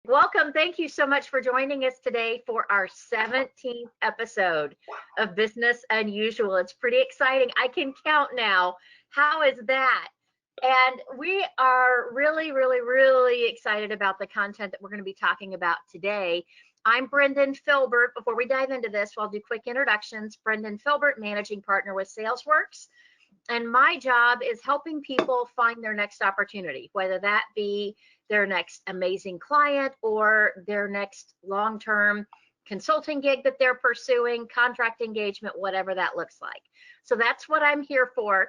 Welcome. Thank you so much for joining us today for our 17th episode of Business Unusual. It's pretty exciting. I can count now. How is that? And we are really excited about the content that we're going to be talking about today. I'm Brendan Filbert. Before we dive into this, I'll do quick introductions. Brendan Filbert, managing partner with Salesworks. And my job is helping people find their next opportunity, whether that be their next amazing client or their next long-term consulting gig that they're pursuing, contract engagement, whatever that looks like. So that's what I'm here for.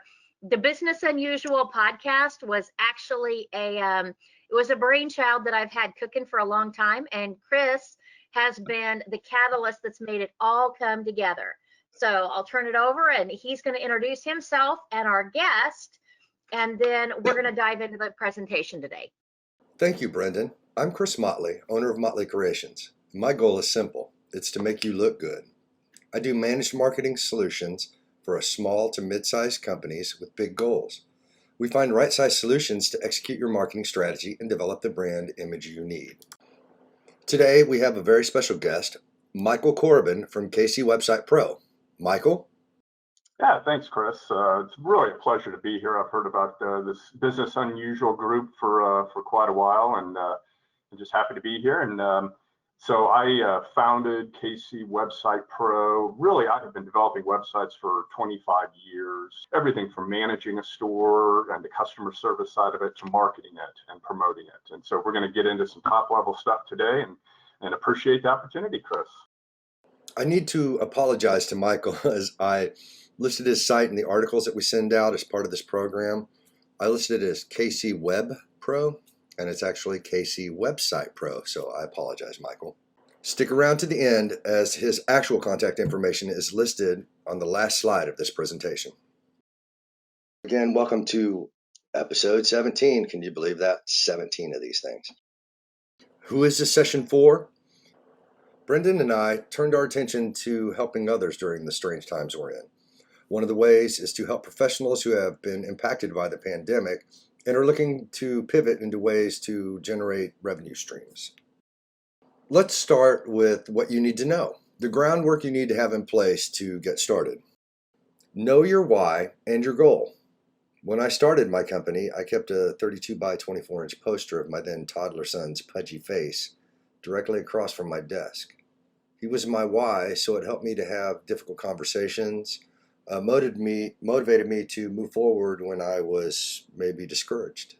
The Business Unusual podcast was actually it was a brainchild that I've had cooking for a long time, and Chris has been the catalyst that's made it all come together. So I'll turn it over and he's going to introduce himself and our guest, and then we're going to dive into the presentation today. Thank you, Brendan. I'm Chris Motley, owner of Motley Creations. My goal is simple. It's to make you look good. I do managed marketing solutions for small to mid-sized companies with big goals. We find right-sized solutions to execute your marketing strategy and develop the brand image you need. Today, we have a very special guest, Michael Corbin from KC Website Pro. Michael? Yeah, thanks, Chris. It's really a pleasure to be here. I've heard about this Business Unusual group for quite a while, and I'm just happy to be here. And so I founded KC Website Pro. Really, I have been developing websites for 25 years, everything from managing a store and the customer service side of it to marketing it and promoting it. And so we're going to get into some top-level stuff today and appreciate the opportunity, Chris. I need to apologize to Michael as I listed his site in the articles that we send out as part of this program. I listed it as KC Web Pro, and it's actually KC Website Pro, so I apologize, Michael. Stick around to the end as his actual contact information is listed on the last slide of this presentation. Again, welcome to episode 17. Can you believe that? 17 of these things. Who is this session for? Brendan and I turned our attention to helping others during the strange times we're in. One of the ways is to help professionals who have been impacted by the pandemic and are looking to pivot into ways to generate revenue streams. Let's start with what you need to know, the groundwork you need to have in place to get started. Know your why and your goal. When I started my company, I kept a 32 by 24 inch poster of my then toddler son's pudgy face directly across from my desk. He was my why, so it helped me to have difficult conversations, motivated me to move forward when I was maybe discouraged.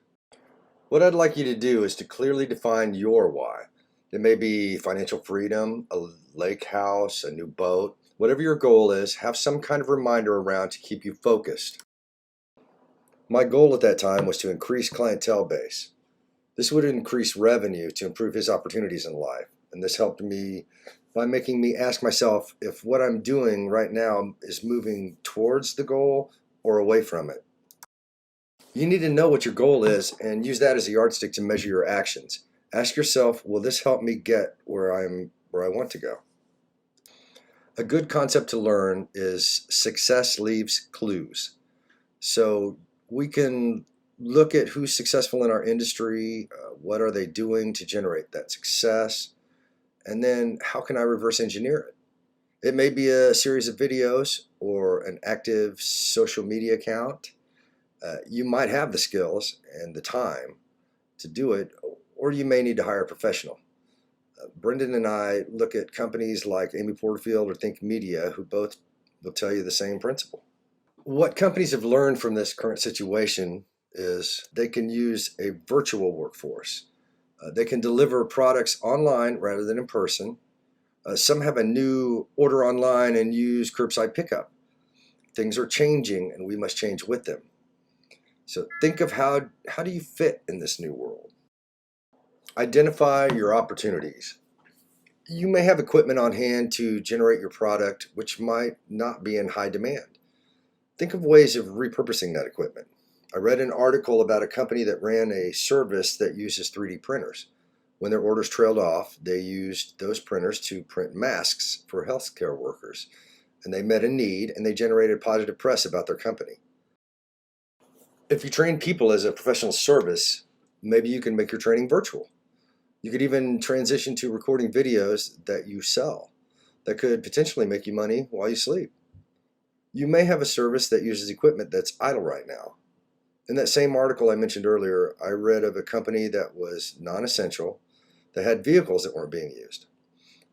What I'd like you to do is to clearly define your why. It may be financial freedom, a lake house, a new boat. Whatever your goal is, have some kind of reminder around to keep you focused. My goal at that time was to increase clientele base. This would increase revenue to improve his opportunities in life. And this helped me by making me ask myself if what I'm doing right now is moving towards the goal or away from it. You need to know what your goal is and use that as a yardstick to measure your actions. Ask yourself, will this help me get where I want to go? A good concept to learn is success leaves clues. So we can look at who's successful in our industry, what are they doing to generate that success, and then how can I reverse engineer it? It may be a series of videos or an active social media account. You might have the skills and the time to do it, or you may need to hire a professional. Brendan and I look at companies like Amy Porterfield or Think Media, who both will tell you the same principle. What companies have learned from this current situation is they can use a virtual workforce. They can deliver products online rather than in person. Some have a new order online and use curbside pickup. Things are changing and we must change with them. So think of how do you fit in this new world? Identify your opportunities. You may have equipment on hand to generate your product, which might not be in high demand. Think of ways of repurposing that equipment. I read an article about a company that ran a service that uses 3D printers. When their orders trailed off, they used those printers to print masks for healthcare workers. And they met a need and they generated positive press about their company. If you train people as a professional service, maybe you can make your training virtual. You could even transition to recording videos that you sell that could potentially make you money while you sleep. You may have a service that uses equipment that's idle right now. In that same article I mentioned earlier, I read of a company that was non-essential that had vehicles that weren't being used.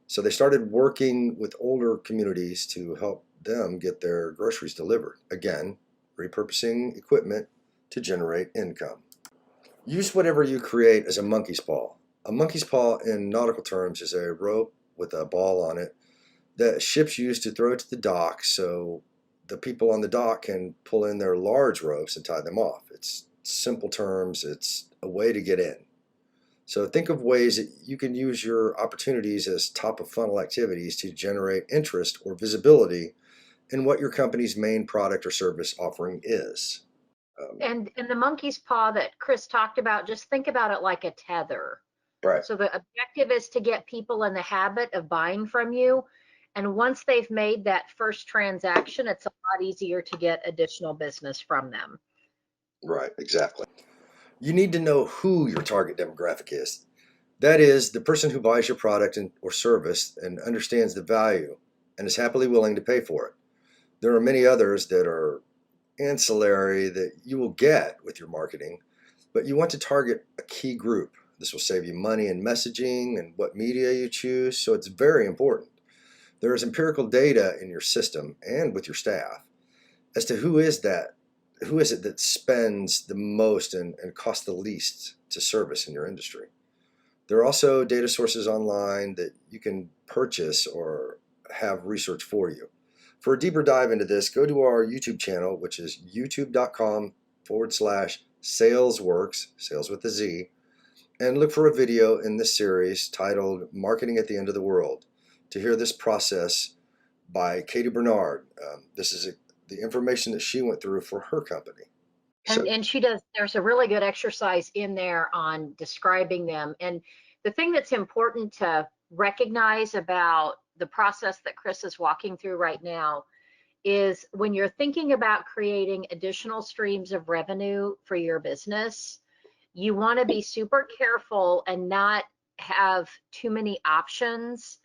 So they started working with older communities to help them get their groceries delivered. Again, repurposing equipment to generate income. Use whatever you create as a monkey's paw. A monkey's paw in nautical terms is a rope with a ball on it that ships use to throw to the dock so the people on the dock can pull in their large ropes and tie them off. It's simple terms, it's a way to get in. So think of ways that you can use your opportunities as top of funnel activities to generate interest or visibility in what your company's main product or service offering is. And the monkey's paw that Chris talked about, just think about it like a tether. Right. So the objective is to get people in the habit of buying from you. And once they've made that first transaction, it's a lot easier to get additional business from them. Right, exactly. You need to know who your target demographic is. That is, the person who buys your product or service and understands the value and is happily willing to pay for it. There are many others that are ancillary that you will get with your marketing, but you want to target a key group. This will save you money in messaging and what media you choose, so it's very important. There is empirical data in your system and with your staff as to who is it that spends the most and costs the least to service in your industry. There are also data sources online that you can purchase or have research for you. For a deeper dive into this, go to our YouTube channel, which is youtube.com/salesworks, sales with a Z, and look for a video in this series titled Marketing at the End of the World to hear this process by Katie Bernard. This is the information that she went through for her company. And she does, there's a really good exercise in there on describing them. And the thing that's important to recognize about the process that Chris is walking through right now is when you're thinking about creating additional streams of revenue for your business, you want to be super careful and not have too many options.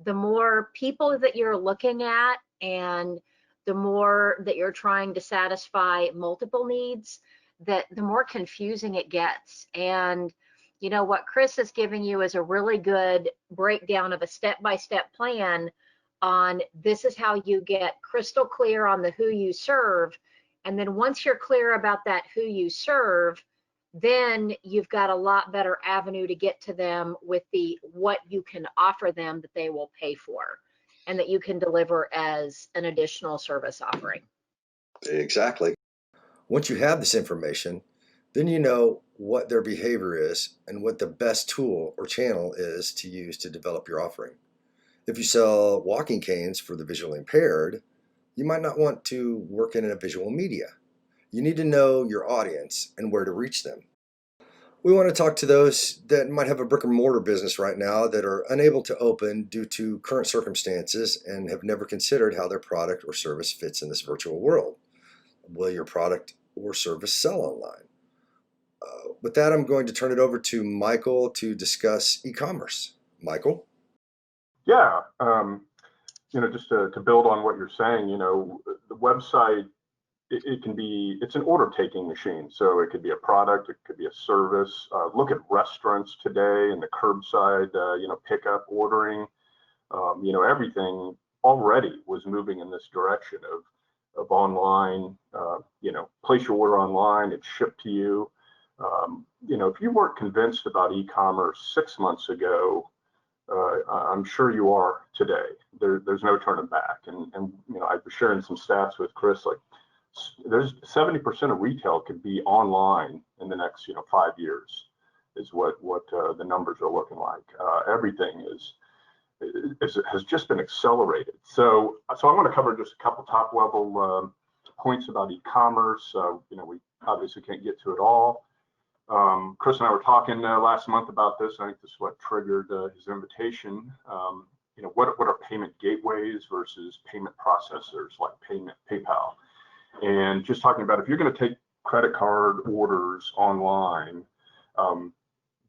The more people that you're looking at and the more that you're trying to satisfy multiple needs, that the more confusing it gets. And you know what Chris is giving you is a really good breakdown of a step-by-step plan on this is how you get crystal clear on the who you serve. And then once you're clear about that who you serve, then you've got a lot better avenue to get to them with the what you can offer them that they will pay for and that you can deliver as an additional service offering. Exactly. Once you have this information, then you know what their behavior is and what the best tool or channel is to use to develop your offering. If you sell walking canes for the visually impaired, you might not want to work in a visual media. You need to know your audience and where to reach them. We want to talk to those that might have a brick and mortar business right now that are unable to open due to current circumstances and have never considered how their product or service fits in this virtual world. Will your product or service sell online? With that, I'm going to turn it over to Michael to discuss e-commerce. Michael? Yeah, just to build on what you're saying, the website, it's an order taking machine. So it could be a product, it could be a service. Look at restaurants today and the curbside, pickup ordering. Everything already was moving in this direction of online. Place your order online, it's shipped to you. If you weren't convinced about e-commerce 6 months ago, I'm sure you are today. There's no turning back. And I was sharing some stats with Chris, like there's 70% of retail could be online in the next 5 years is what the numbers are looking like. Everything has just been accelerated. So I want to cover just a couple top level points about e-commerce. We obviously can't get to it all. Chris and I were talking last month about this. I think this is what triggered his invitation. What are payment gateways versus payment processors like PayPal? And just talking about if you're going to take credit card orders online,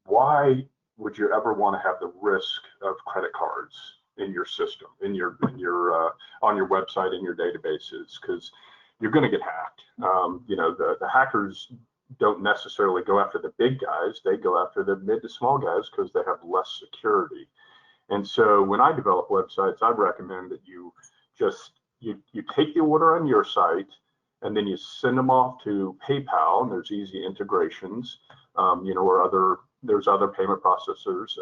why would you ever want to have the risk of credit cards in your system, in your on your website, in your databases? Because you're going to get hacked. The hackers don't necessarily go after the big guys. They go after the mid to small guys because they have less security. And so when I develop websites, I recommend that you take the order on your site, and then you send them off to PayPal, and there's easy integrations, or there's other payment processors,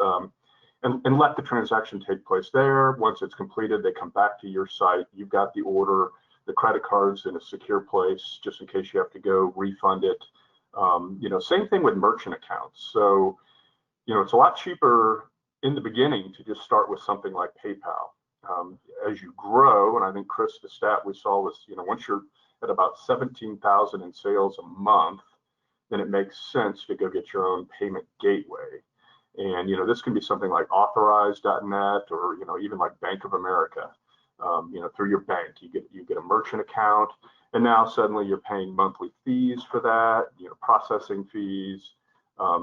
and let the transaction take place there. Once it's completed, they come back to your site. You've got the order, the credit card's in a secure place, just in case you have to go refund it. Same thing with merchant accounts. So, it's a lot cheaper in the beginning to just start with something like PayPal. As you grow, and I think, Chris, the stat we saw was, once you're at about 17,000 in sales a month, then it makes sense to go get your own payment gateway. And, this can be something like authorize.net, or, even like Bank of America. Through your bank, you get a merchant account, and now suddenly you're paying monthly fees for that, processing fees.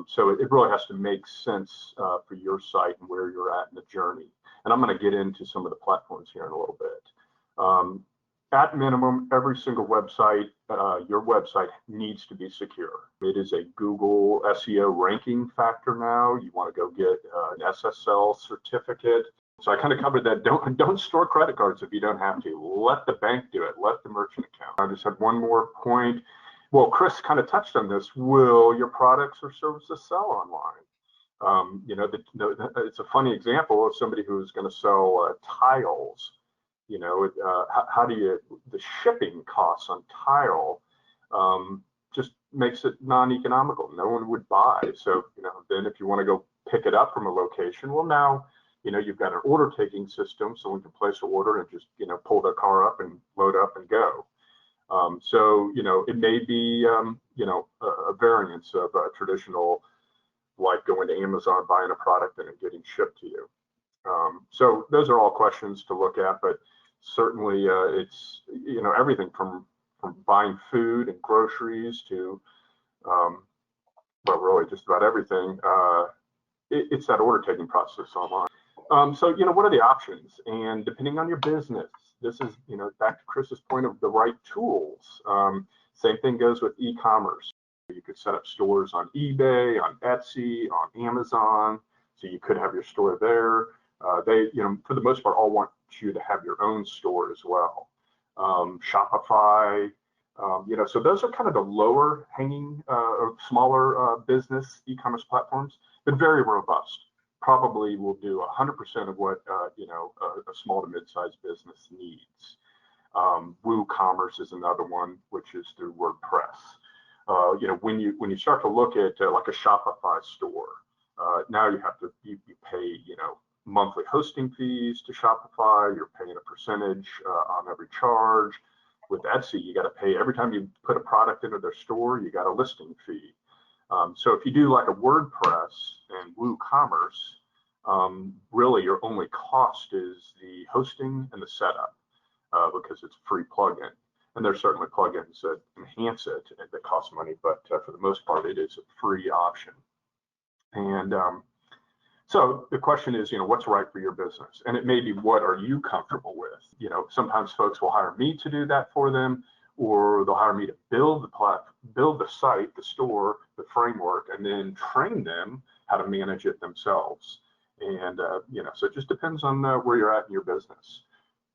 So it really has to make sense for your site and where you're at in the journey. And I'm going to get into some of the platforms here in a little bit. At minimum, every single website, your website needs to be secure. It is a Google SEO ranking factor now. You want to go get an SSL certificate. So I kind of covered that. Don't store credit cards if you don't have to. Let the bank do it. Let the merchant account. I just had one more point. Well, Chris kind of touched on this. Will your products or services sell online? It's a funny example of somebody who's going to sell tiles. How do you, the shipping costs on tile just makes it non-economical. No one would buy. So, then if you want to go pick it up from a location, well, now, you've got an order taking system, so we can place an order and just, pull the car up and load up and go. So, it may be, a variance of a traditional, like going to Amazon, buying a product and it getting shipped to you. So those are all questions to look at, but certainly it's, everything from buying food and groceries to, really just about everything. It's that order taking process online. So, what are the options? And depending on your business, this is, back to Chris's point of the right tools. Same thing goes with e-commerce. You could set up stores on eBay, on Etsy, on Amazon. So you could have your store there. They, for the most part, all want you to have your own store as well. Shopify, so those are kind of the lower hanging or smaller business e-commerce platforms, but very robust. Probably will do 100% of what a small to mid-sized business needs. WooCommerce is another one, which is through WordPress. When you start to look at like a Shopify store, now you pay monthly hosting fees to Shopify. You're paying a percentage on every charge. With Etsy, you got to pay every time you put a product into their store. You got a listing fee. So if you do like a WordPress and WooCommerce, really your only cost is the hosting and the setup because it's a free plugin. And there's certainly plugins that enhance it and that cost money, but for the most part, it is a free option. And so the question is, what's right for your business? And it may be, what are you comfortable with? Sometimes folks will hire me to do that for them, or they'll hire me to build the site, the store, the framework, and then train them how to manage it themselves. And, so it just depends on where you're at in your business.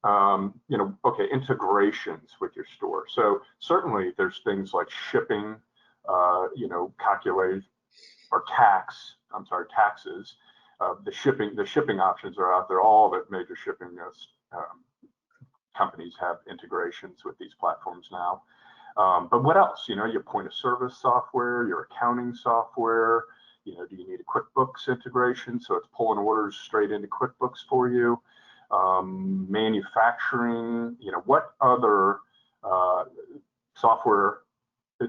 Okay, integrations with your store. So certainly there's things like shipping, calculate or taxes. The shipping options are out there. All the major shipping companies have integrations with these platforms now. But what else? Your point of service software, your accounting software. Do you need a QuickBooks integration? So it's pulling orders straight into QuickBooks for you. Manufacturing. What other software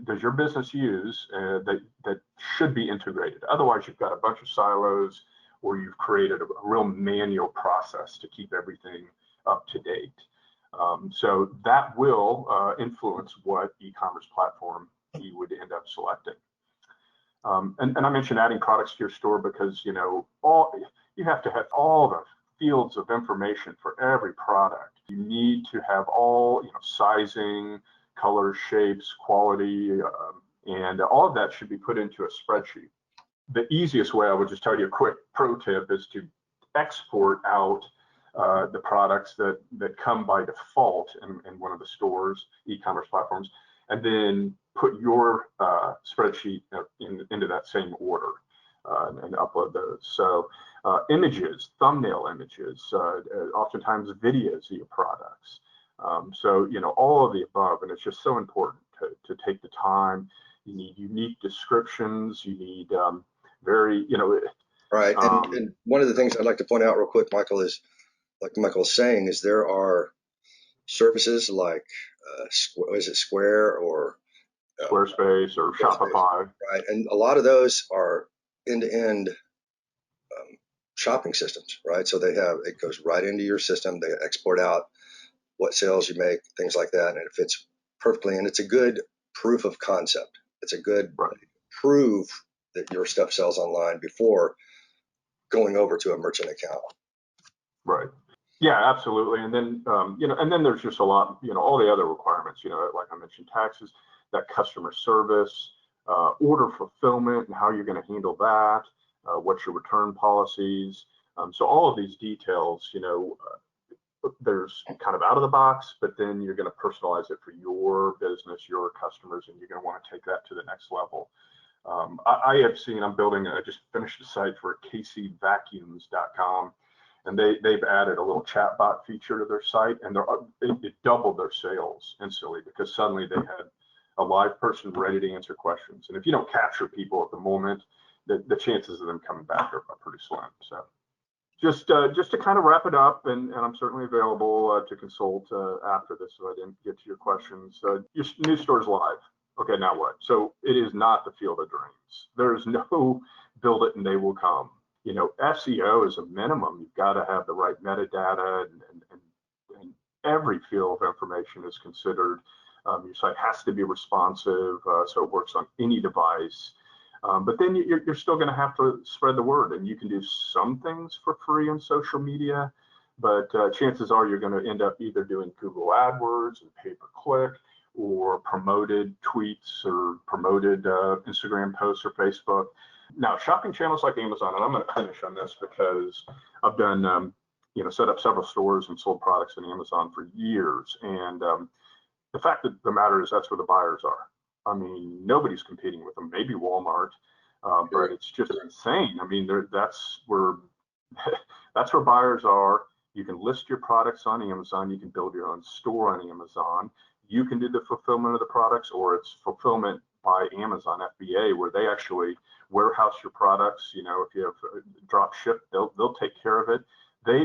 does your business use that should be integrated? Otherwise, you've got a bunch of silos, or you've created a real manual process to keep everything up to date. So that will influence what e-commerce platform you would end up selecting. And I mentioned adding products to your store because, you know, you have to have all the fields of information for every product. You need to have all, you know, sizing, colors, shapes, quality, and all of that should be put into a spreadsheet. The easiest way, I would just tell you a quick pro tip, is to export out the products that come by default in one of the stores, e-commerce platforms, and then put your spreadsheet into that same order and upload those. So images, thumbnail images, oftentimes videos of your products. So, you know, all of the above, and it's just so important to take the time. You need unique descriptions. You need very, you know. Right. And one of the things I'd like to point out real quick, Michael, is like Michael was saying, is there are services like, is it Square or Squarespace or Shopify? Right. And a lot of those are end-to-end shopping systems, right? So it goes right into your system. They export out what sales you make, things like that, and it fits perfectly. And it's a good proof of concept. It's a good proof that your stuff sells online before going over to a merchant account. Right. Yeah, absolutely. And then, you know, and then there's just a lot, you know, all the other requirements, you know, like I mentioned, taxes, that customer service, order fulfillment and how you're going to handle that, what's your return policies. So all of these details, you know, there's kind of out of the box, but then you're going to personalize it for your business, your customers, and you're going to want to take that to the next level. I have seen, I just finished a site for kcvacuums.com, and they've added a little chatbot feature to their site, and it doubled their sales instantly because suddenly they had a live person ready to answer questions. And if you don't capture people at the moment, the chances of them coming back are pretty slim. So just to kind of wrap it up, and I'm certainly available to consult after this if I didn't get to your questions. Your new store's live. Okay, now what? So it is not the field of dreams. There's no build it and they will come. You know, SEO is a minimum. You've got to have the right metadata, and every field of information is considered. Your site has to be responsive, so it works on any device. But then you're still going to have to spread the word, and you can do some things for free on social media, but chances are you're going to end up either doing Google AdWords and pay-per-click, or promoted tweets or promoted Instagram posts or Facebook. Now, shopping channels like Amazon, and I'm going to finish on this because I've done, you know, set up several stores and sold products on Amazon for years, and the fact of the matter is that's where the buyers are. I mean, nobody's competing with them. Maybe Walmart, but it's just insane. I mean, that's where buyers are. You can list your products on Amazon. You can build your own store on Amazon. You can do the fulfillment of the products, or it's fulfillment by Amazon FBA, where they actually warehouse your products. You know, if you have drop ship, they'll take care of it.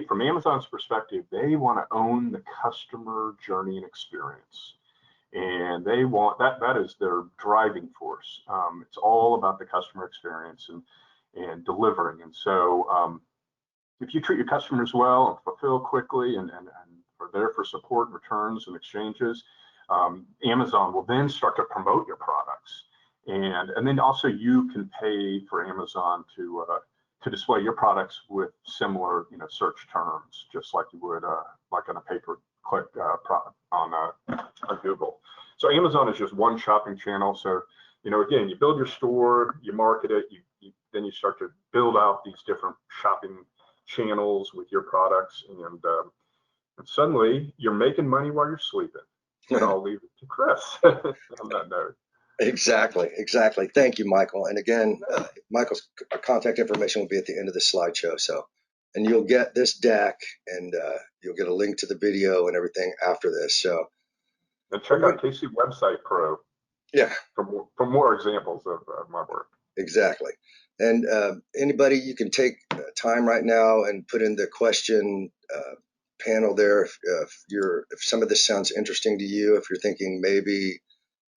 From Amazon's perspective, they want to own the customer journey and experience. And they want that is their driving force. It's all about the customer experience and delivering. And so if you treat your customers well and fulfill quickly and are there for support, returns, and exchanges, Amazon will then start to promote your products. And then also you can pay for Amazon to display your products with similar, you know, search terms, just like you would like on a pay-per-click product on Google. So Amazon is just one shopping channel. So, you know, again, you build your store, you market it, then you start to build out these different shopping channels with your products, and suddenly you're making money while you're sleeping. And I'll leave it to Chris on that note. Exactly. Thank you, Michael. And again, Michael's contact information will be at the end of the slideshow. So, and you'll get this deck, and you'll get a link to the video and everything after this. So, and check out KC Website Pro. Yeah. For more examples of my work. Exactly. And anybody, you can take time right now and put in the question panel there if some of this sounds interesting to you, if you're thinking maybe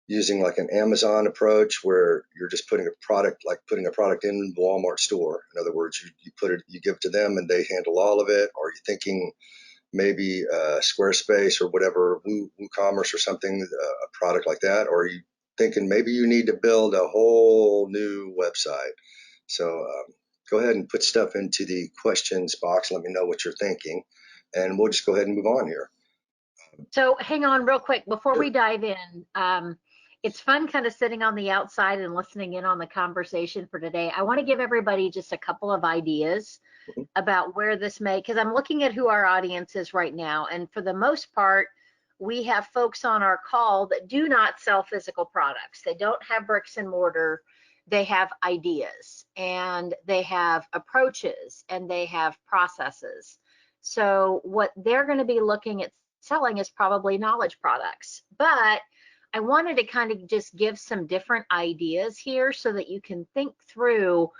using like an Amazon approach where you're just putting a product in the Walmart store. In other words, you give it to them and they handle all of it. Or you're thinking maybe Squarespace or whatever, ECommerce or something, a product like that, or thinking maybe you need to build a whole new website. So go ahead and put stuff into the questions box. Let me know what you're thinking, and we'll just go ahead and move on here. So hang on real quick before Sure. we dive in. It's fun kind of sitting on the outside and listening in on the conversation for today. I want to give everybody just a couple of ideas about where this may, because I'm looking at who our audience is right now. And for the most part, we have folks on our call that do not sell physical products. They don't have bricks and mortar. They have ideas and they have approaches and they have processes. So what they're going to be looking at selling is probably knowledge products. But I wanted to kind of just give some different ideas here so that you can think through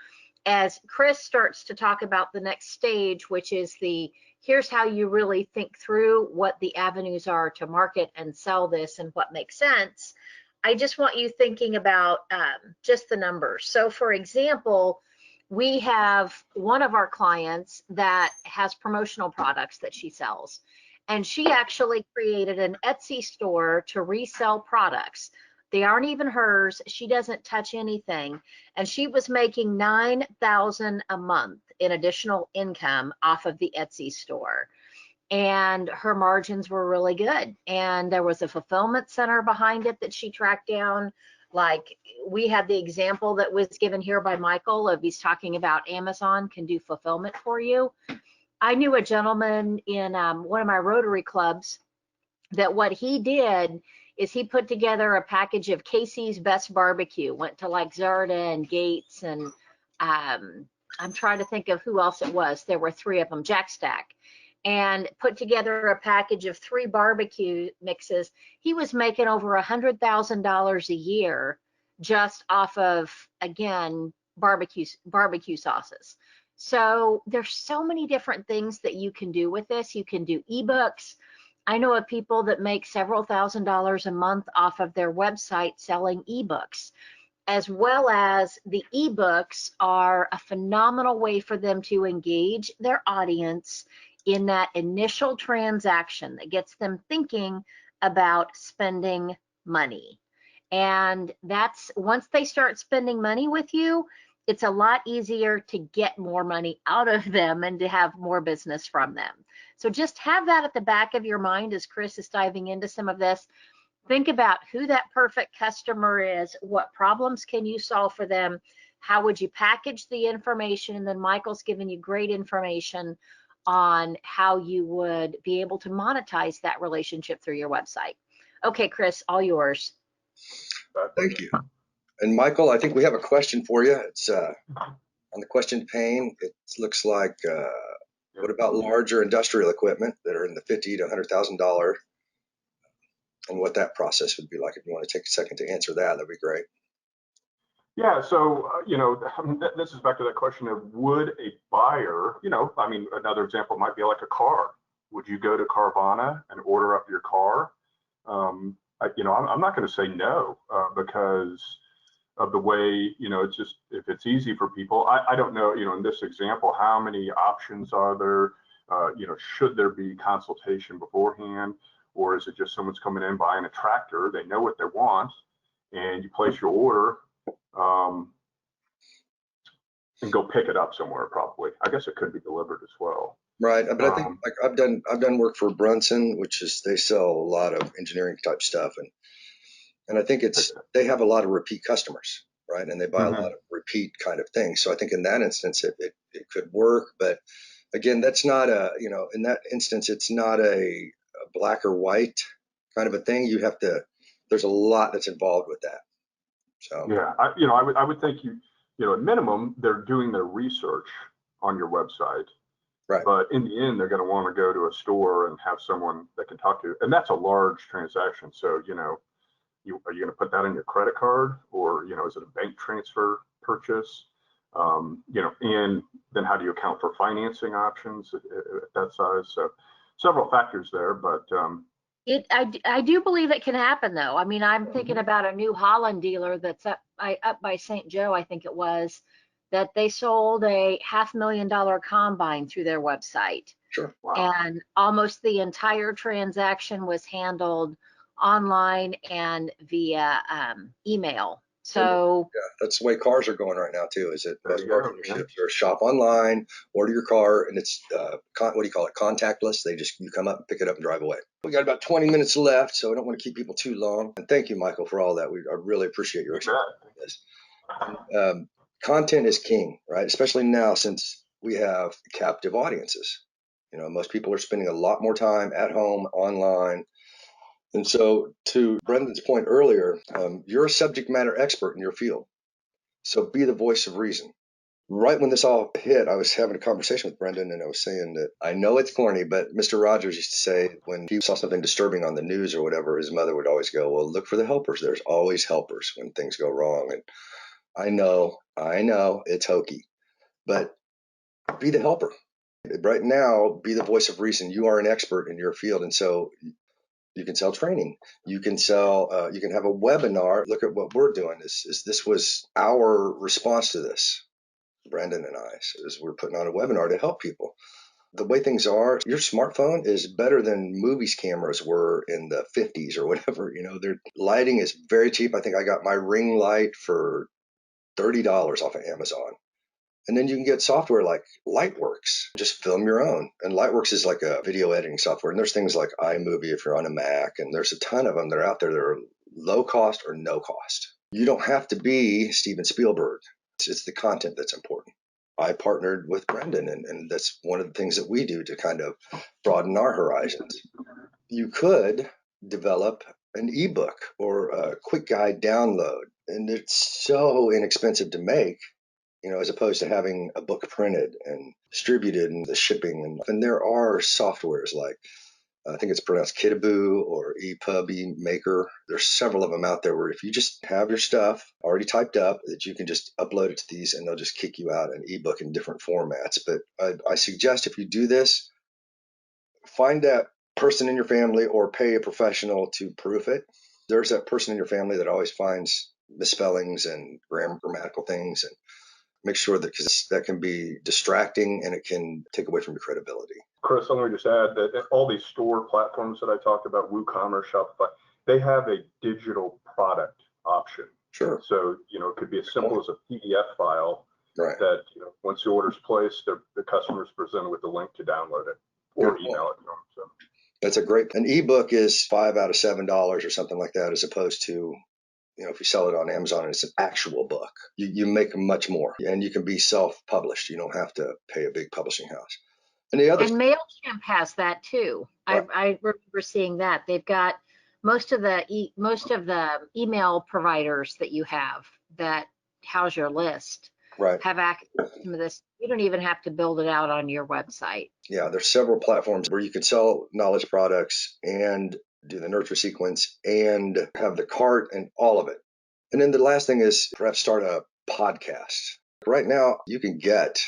as Chris starts to talk about the next stage, which is here's how you really think through what the avenues are to market and sell this and what makes sense. I just want you thinking about just the numbers. So for example, we have one of our clients that has promotional products that she sells. And she actually created an Etsy store to resell products. They aren't even hers. She doesn't touch anything. And she was making $9,000 a month in additional income off of the Etsy store. And her margins were really good. And there was a fulfillment center behind it that she tracked down. Like we had the example that was given here by Michael of he's talking about Amazon can do fulfillment for you. I knew a gentleman in one of my Rotary clubs that what he did is he put together a package of Casey's Best Barbecue, went to like Zarda and Gates and I'm trying to think of who else it was. There were three of them, Jack Stack, and put together a package of 3 barbecue mixes. He was making over $100,000 a year just off of, again, barbecue sauces. So there's so many different things that you can do with this. You can do ebooks. I know of people that make several $1,000s a month off of their website selling ebooks, as well as the ebooks are a phenomenal way for them to engage their audience in that initial transaction that gets them thinking about spending money. And that's once they start spending money with you, it's a lot easier to get more money out of them and to have more business from them. So just have that at the back of your mind as Chris is diving into some of this. Think about who that perfect customer is, what problems can you solve for them, how would you package the information, and then Michael's given you great information on how you would be able to monetize that relationship through your website. Okay, Chris, all yours. Thank you. And Michael, I think we have a question for you. It's on the question pane. It looks like, what about larger industrial equipment that are in the $50,000 to $100,000, and what that process would be like? If you want to take a second to answer that, that'd be great. Yeah, so, this is back to that question of would a buyer, another example might be like a car. Would you go to Carvana and order up your car? I'm not going to say no because of the way, it's just, if it's easy for people, I don't know, in this example, how many options are there? Should there be consultation beforehand? Or is it just someone's coming in buying a tractor, they know what they want, and you place your order and go pick it up somewhere probably. I guess it could be delivered as well. Right, but I think like I've done work for Brunson, which is they sell a lot of engineering type stuff, and I think they have a lot of repeat customers, right? And they buy a lot of repeat kind of things. So I think in that instance it could work, but again, that's not in that instance it's not a black or white kind of a thing. There's a lot that's involved with that. So yeah, I would think at minimum they're doing their research on your website. Right. But in the end, they're going to want to go to a store and have someone that can talk to, and that's a large transaction. So, are you going to put that on your credit card, or, is it a bank transfer purchase? And then how do you account for financing options at that size? So several factors there, but I do believe it can happen though. I mean, I'm thinking about a New Holland dealer that's up by St. Joe, I think it was, that they sold a $500,000 combine through their website. Sure. Wow. And almost the entire transaction was handled online and via email. So yeah, that's the way cars are going right now too. Is it There most you car go, dealerships are shop online, order your car, and it's what do you call it? Contactless. You come up, pick it up, and drive away. We got about 20 minutes left, so I don't want to keep people too long. And thank you, Michael, for all that. I really appreciate your You expertise. Content is king, right? Especially now since we have captive audiences. Most people are spending a lot more time at home, online. And so, to Brendan's point earlier, you're a subject matter expert in your field. So be the voice of reason. Right when this all hit, I was having a conversation with Brendan, and I was saying that I know it's corny, but Mr. Rogers used to say when he saw something disturbing on the news or whatever, his mother would always go, well, look for the helpers. There's always helpers when things go wrong. And I know it's hokey, but be the helper. Right now, be the voice of reason. You are an expert in your field. And so you can sell training. You can sell, you can have a webinar. Look at what we're doing. This was our response to this, Brandon and I, is we're putting on a webinar to help people. The way things are, your smartphone is better than movies cameras were in the 50s or whatever. Their lighting is very cheap. I think I got my ring light for $30 off of Amazon. And then you can get software like Lightworks, just film your own. And Lightworks is like a video editing software. And there's things like iMovie if you're on a Mac, and there's a ton of them that are out there that are low cost or no cost. You don't have to be Steven Spielberg. It's the content that's important. I partnered with Brendan, and that's one of the things that we do to kind of broaden our horizons. You could develop an ebook or a quick guide download, and it's so inexpensive to make, as opposed to having a book printed and distributed and the shipping. And there are softwares like, I think it's pronounced Kitaboo or ePub Maker. There's several of them out there where if you just have your stuff already typed up, that you can just upload it to these and they'll just kick you out an ebook in different formats. But I suggest if you do this, find that person in your family or pay a professional to proof it. There's that person in your family that always finds misspellings and grammatical things, and make sure that, because that can be distracting and it can take away from your credibility. Chris, let me just add that all these store platforms that I talked about, WooCommerce, Shopify, they have a digital product option. Sure. So, it could be as simple as a PDF file, right, that, once the order's placed, the customer's presented with the link to download it or email it to them. So that's a great, an ebook is $5 out of $7 or something like that, as opposed to, if you sell it on Amazon and it's an actual book, you make much more, and you can be self-published. You don't have to pay a big publishing house. And MailChimp has that too. Right. I remember seeing that. They've got most of the email providers that you have that house your list, right, have access to some of this. You don't even have to build it out on your website. Yeah, there's several platforms where you can sell knowledge products and do the nurture sequence and have the cart and all of it. And then the last thing is perhaps start a podcast. Right now, you can get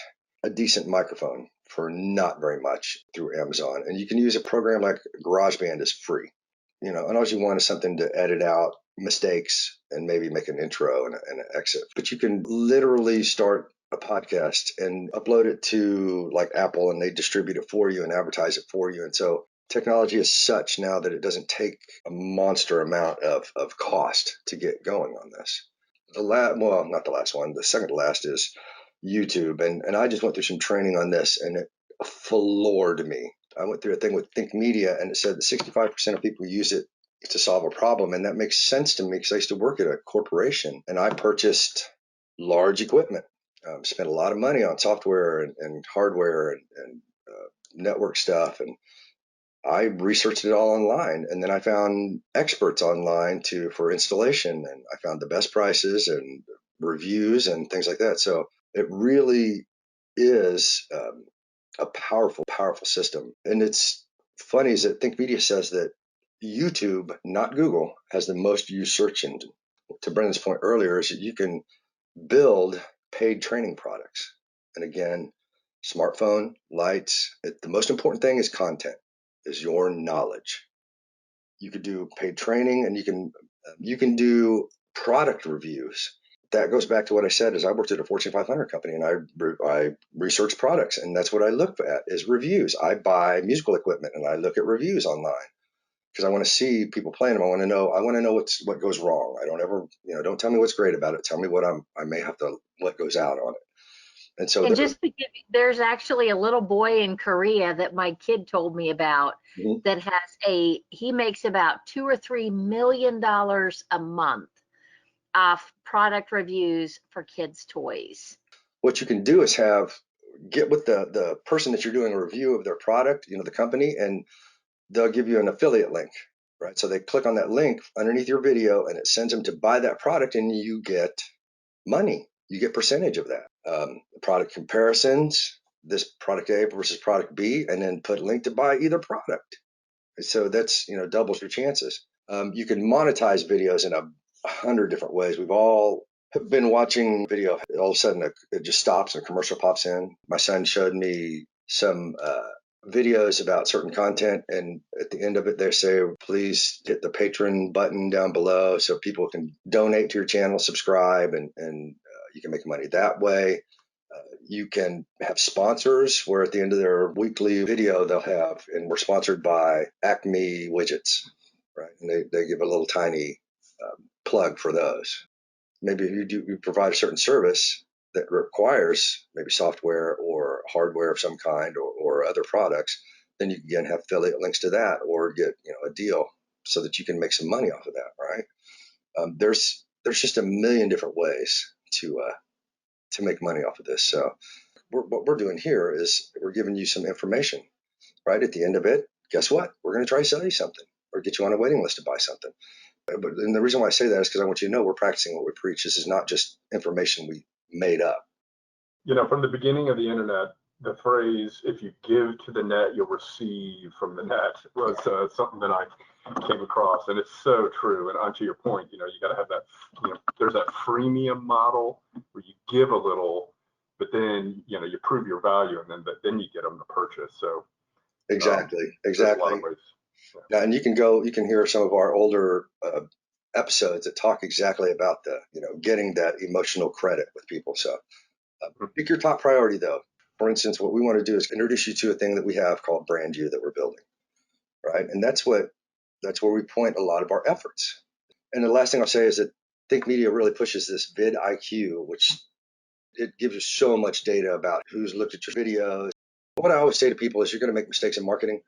a decent microphone for not very much through Amazon. And you can use a program like GarageBand is free. And all you want is something to edit out mistakes and maybe make an intro and an exit. But you can literally start a podcast and upload it to like Apple, and they distribute it for you and advertise it for you. And so technology is such now that it doesn't take a monster amount of cost to get going on this. Not the last one. The second to last is YouTube. And I just went through some training on this, and it floored me. I went through a thing with Think Media, and it said that 65% of people use it to solve a problem. And that makes sense to me because I used to work at a corporation, and I purchased large equipment, spent a lot of money on software and hardware and network stuff. And I researched it all online, and then I found experts online for installation, and I found the best prices and reviews and things like that. So it really is a powerful, powerful system. And it's funny is that Think Media says that YouTube, not Google, has the most used search engine. To Brendan's point earlier, is that you can build paid training products. And again, smartphone, lights, the most important thing is content, is your knowledge. You could do paid training, and you can do product reviews. That goes back to what I said, is I worked at a Fortune 500 company, and I research products, and that's what I look at is reviews. I buy musical equipment and I look at reviews online because I want to see people playing them. I want to know what goes wrong. I don't ever, don't tell me what's great about it. Tell me I may have to, what goes out on it. And so And just to give, there's actually a little boy in Korea that my kid told me about that has he makes about $2 or $3 million a month off product reviews for kids' toys. What you can do is get with the person that you're doing a review of their product, the company, and they'll give you an affiliate link, right? So they click on that link underneath your video and it sends them to buy that product, and you get money. You get percentage of that. Product comparisons, this product A versus product B, and then put link to buy either product. So that's, doubles your chances. You can monetize videos in 100 different ways. We've all been watching video. All of a sudden it just stops and a commercial pops in. My son showed me some videos about certain content, and at the end of it they say, please hit the patron button down below so people can donate to your channel, subscribe, and you can make money that way. You can have sponsors where at the end of their weekly video they'll have, and we're sponsored by Acme widgets, right? And they give a little tiny plug for those. Maybe you provide a certain service that requires maybe software or hardware of some kind, or other products, then you can again have affiliate links to that, or get a deal so that you can make some money off of that, right? There's just a million different ways to make money off of this. So what we're doing here is we're giving you some information, right? At the end of it, guess what? We're going to try to sell you something or get you on a waiting list to buy something. And the reason why I say that is because I want you to know we're practicing what we preach. This is not just information we made up. From the beginning of the internet, the phrase, if you give to the net, you'll receive from the net, was something that I came across. And it's so true. And onto your point, you got to have that, there's that freemium model where you give a little, but then, you prove your value, and then you get them to purchase. So exactly. There's a lot of ways. Yeah, and you can hear some of our older episodes that talk exactly about getting that emotional credit with people. So pick your top priority, though. For instance, what we want to do is introduce you to a thing that we have called Brand You that we're building, right? And that's where we point a lot of our efforts. And the last thing I'll say is that Think Media really pushes this vid IQ, which it gives you so much data about who's looked at your videos. What I always say to people is, you're going to make mistakes in marketing.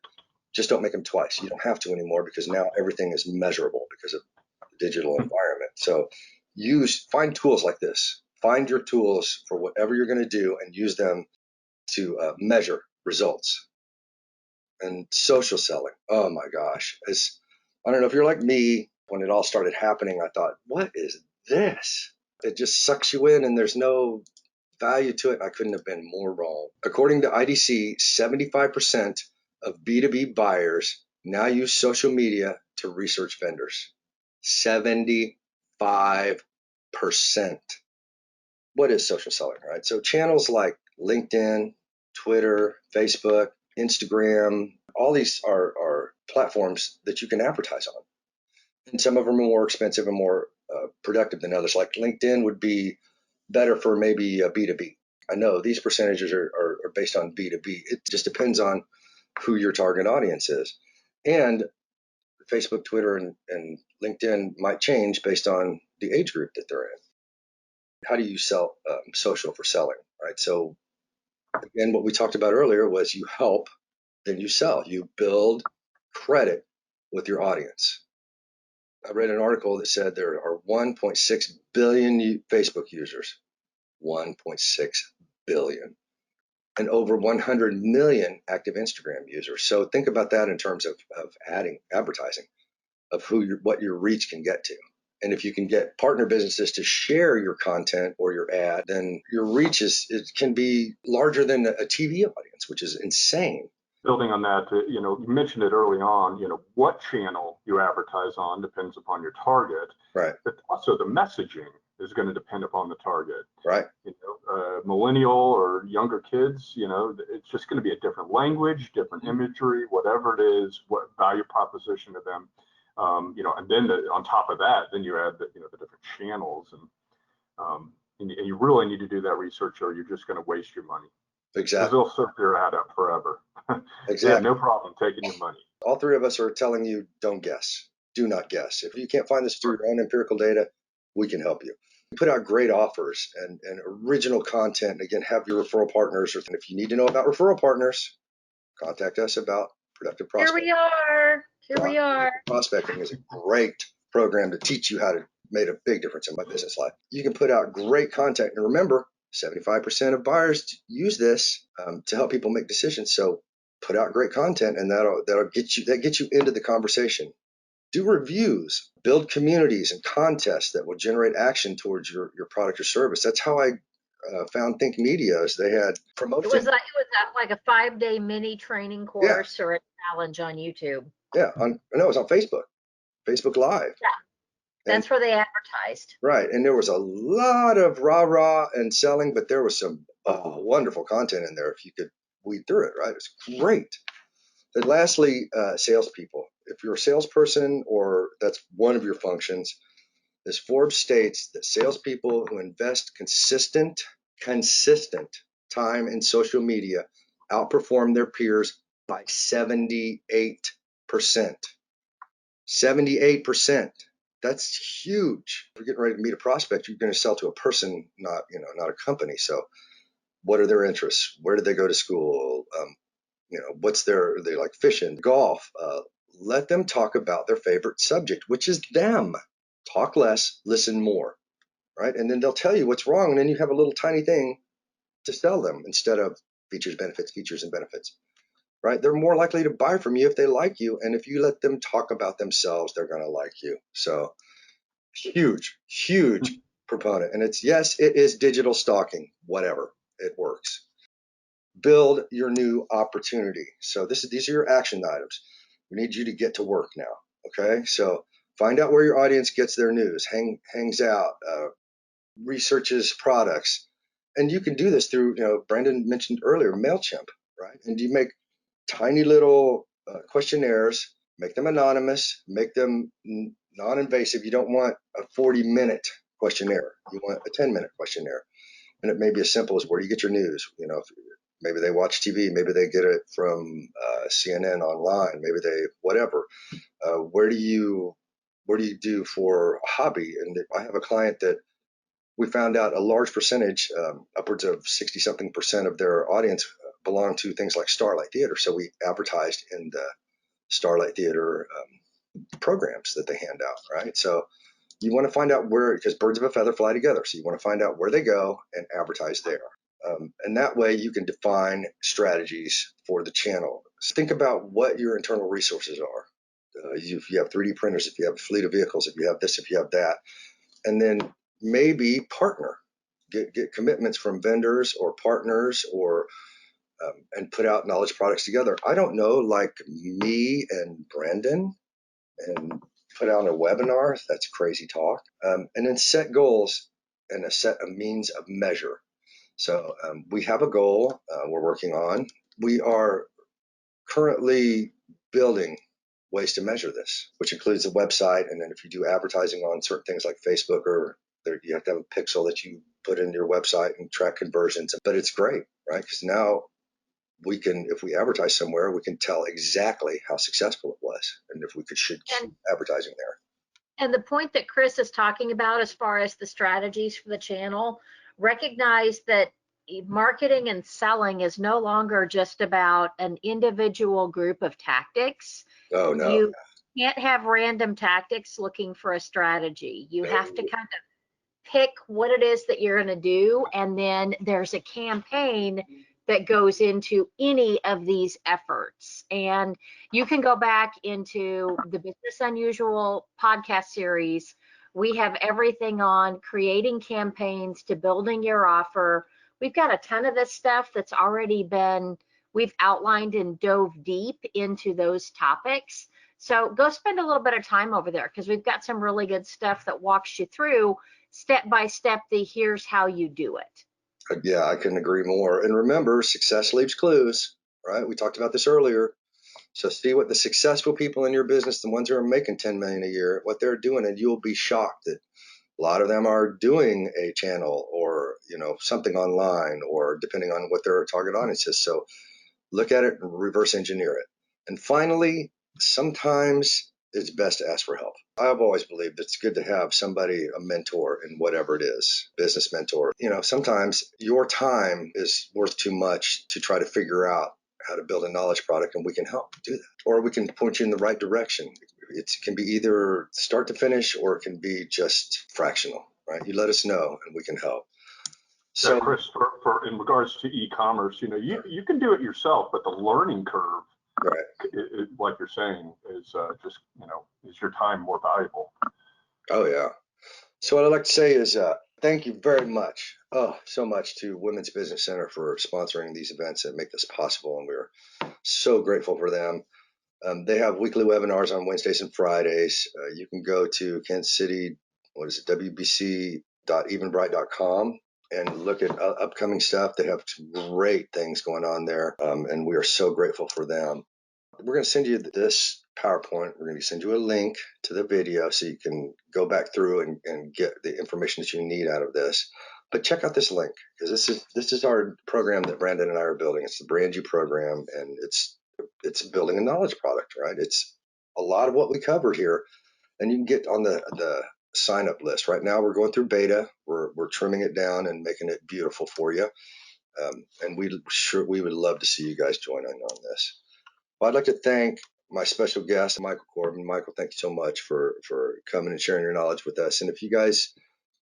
Just don't make them twice. You don't have to anymore, because now everything is measurable because of the digital environment. So find tools like this. Find your tools for whatever you're going to do and use them to measure results. And social selling, oh my gosh. I don't know if you're like me. When it all started happening, I thought, what is this? It just sucks you in and there's no value to it. I couldn't have been more wrong. According to IDC, 75% of B2B buyers now use social media to research vendors. 75%. What is social selling, right? So channels like LinkedIn, Twitter, Facebook, Instagram, all these are platforms that you can advertise on. And some of them are more expensive and more productive than others. Like LinkedIn would be better for maybe B2B. I know these percentages are based on B2B. It just depends on who your target audience is. And Facebook, Twitter, and LinkedIn might change based on the age group that they're in. How do you sell social for selling, right? So again, what we talked about earlier was you help, then you sell. You build credit with your audience. I read an article that said there are 1.6 billion Facebook users. 1.6 billion. And over 100 million active Instagram users. So think about that in terms of advertising, of what your reach can get to. And if you can get partner businesses to share your content or your ad, then your reach can be larger than a TV audience, which is insane. Building on that, you mentioned it early on, what channel you advertise on depends upon your target. Right. But also the messaging is going to depend upon the target. Right. Millennial or younger kids, it's just going to be a different language, different imagery, whatever it is, what value proposition to them. And then on top of that, then you add the different channels, and you really need to do that research, or you're just going to waste your money. Exactly. they'll serve your ad up forever. They have Exactly. no problem taking your money. All three of us are telling you, don't guess. Do not guess. If you can't find this through your own empirical data, we can help you. Put out great offers and original content. Again, have your referral partners. And if you need to know about referral partners, contact us about productive Here prospecting. we are. Here we are. Prospecting is a great program to teach you how to make a big difference in my business life. You can put out great content. And remember, 75% of buyers use this to help people make decisions. So put out great content, and that'll get you into the conversation. Do reviews, build communities and contests that will generate action towards your product or service. That's how I found Think Medias. They had promotion. It was like a 5-day mini training course or a challenge on YouTube. Yeah, it was on Facebook Live. Yeah, that's where they advertised. Right, and there was a lot of rah-rah and selling, but there was some wonderful content in there if you could weed through it, right? It's great. And lastly, salespeople. If you're a salesperson or that's one of your functions, this Forbes states that salespeople who invest consistent time in social media outperform their peers by 78%. 78%. That's huge. If you're getting ready to meet a prospect, you're going to sell to a person, not a company. So what are their interests? Where did they go to school? They like fishing, golf. Let them talk about their favorite subject, which is them. Talk less, listen more, right? And then they'll tell you what's wrong. And then you have a little tiny thing to sell them instead of features and benefits, right? They're more likely to buy from you if they like you. And if you let them talk about themselves, they're going to like you. So huge proponent. And it is digital stalking, whatever, it works. Build your new opportunity. So these are your action items. We need you to get to work now. Okay. So find out where your audience gets their news, hangs out, researches products. And you can do this through, Brandon mentioned earlier, MailChimp, right? And you make tiny little questionnaires, make them anonymous, make them non-invasive. You don't want a 40-minute questionnaire. You want a 10-minute questionnaire. And it may be as simple as, where do you get your news? Maybe they watch TV, maybe they get it from CNN online, maybe they whatever. Where do you do for a hobby? And I have a client that we found out a large percentage, upwards of 60-something% of their audience belong to things like Starlight Theater. So we advertised in the Starlight Theater programs that they hand out, right? So you want to find out where, because birds of a feather fly together. So you want to find out where they go and advertise there. And that way you can define strategies for the channel. So think about what your internal resources are. If you have 3D printers, if you have a fleet of vehicles, if you have this, if you have that, and then maybe partner, get commitments from vendors or partners, or and put out knowledge products together. I don't know, like me and Brandon, and put out a webinar. That's crazy talk. And then set goals and a means of measure. So we have a goal we're working on. We are currently building ways to measure this, which includes a website. And then if you do advertising on certain things like Facebook, you have to have a pixel that you put in your website and track conversions. But it's great, right? Because now if we advertise somewhere, we can tell exactly how successful it was, and if we should keep advertising there. And the point that Chris is talking about, as far as the strategies for the channel, recognize that marketing and selling is no longer just about an individual group of tactics. Oh, no. You can't have random tactics looking for a strategy. You have to kind of pick what it is that you're going to do, and then there's a campaign that goes into any of these efforts. And you can go back into the Business Unusual podcast series. We have everything on creating campaigns to building your offer. We've got a ton of this stuff that's already we've outlined and dove deep into those topics. So go spend a little bit of time over there, because we've got some really good stuff that walks you through step by step here's how you do it. Yeah, I couldn't agree more. And remember, success leaves clues, right? We talked about this earlier. So see what the successful people in your business, the ones who are making 10 million a year, what they're doing, and you'll be shocked that A lot of them are doing a channel or, something online, or depending on what their target audience is. So look at it and reverse engineer it. And finally, sometimes it's best to ask for help. I've always believed it's good to have somebody, a mentor in whatever it is, business mentor. Sometimes your time is worth too much to try to figure out how to build a knowledge product, and we can help do that. Or we can point you in the right direction. It can be either start to finish, or it can be just fractional, right? You let us know and we can help. So, yeah, Chris, for in regards to e-commerce, you can do it yourself, but the learning curve, right, like you're saying, is just, is your time more valuable? Oh yeah. So what I'd like to say is thank you very much, so much to Women's Business Center for sponsoring these events that make this possible, and we're so grateful for them. They have weekly webinars on Wednesdays and Fridays. You can go to Kansas City, wbc.eventbrite.com, and look at upcoming stuff. They have some great things going on there, and we are so grateful for them. We're going to send you this PowerPoint. We're going to send you a link to the video so you can go back through and get the information that you need out of this. But check out this link, because this is our program that Brandon and I are building. It's the Brand You program, and it's building a knowledge product, right? It's a lot of what we covered here, and you can get on the sign up list. Right now we're going through beta. We're trimming it down and making it beautiful for you. And we would love to see you guys join in on this. Well, I'd like to thank my special guest, Michael Corbin. Michael, thank you so much for coming and sharing your knowledge with us. And if you guys,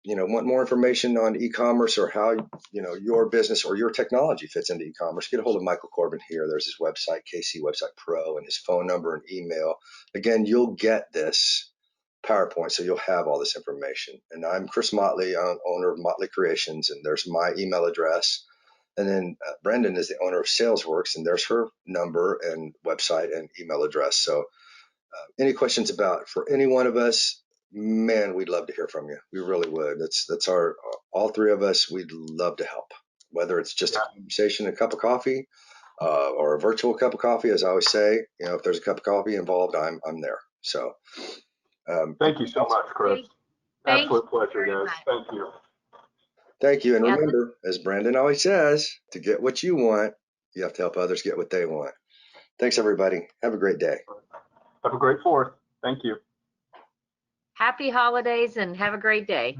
want more information on e-commerce, or how, your business or your technology fits into e-commerce, get a hold of Michael Corbin here. There's his website, KC Website Pro, and his phone number and email. Again, you'll get this PowerPoint, so you'll have all this information. And I'm Chris Motley, owner of Motley Creations, and there's my email address. And then Brendan is the owner of SalesWorks, and there's her number and website and email address. So any questions for any one of us, man, we'd love to hear from you. We really would. That's all three of us. We'd love to help, whether it's just a conversation, a cup of coffee, or a virtual cup of coffee. As I always say, if there's a cup of coffee involved, I'm there. So thank you so much, Chris. Absolute pleasure, guys. Thank you. Thank you. And remember, as Brandon always says, to get what you want, you have to help others get what they want. Thanks, everybody. Have a great day. Have a great 4th. Thank you. Happy holidays and have a great day.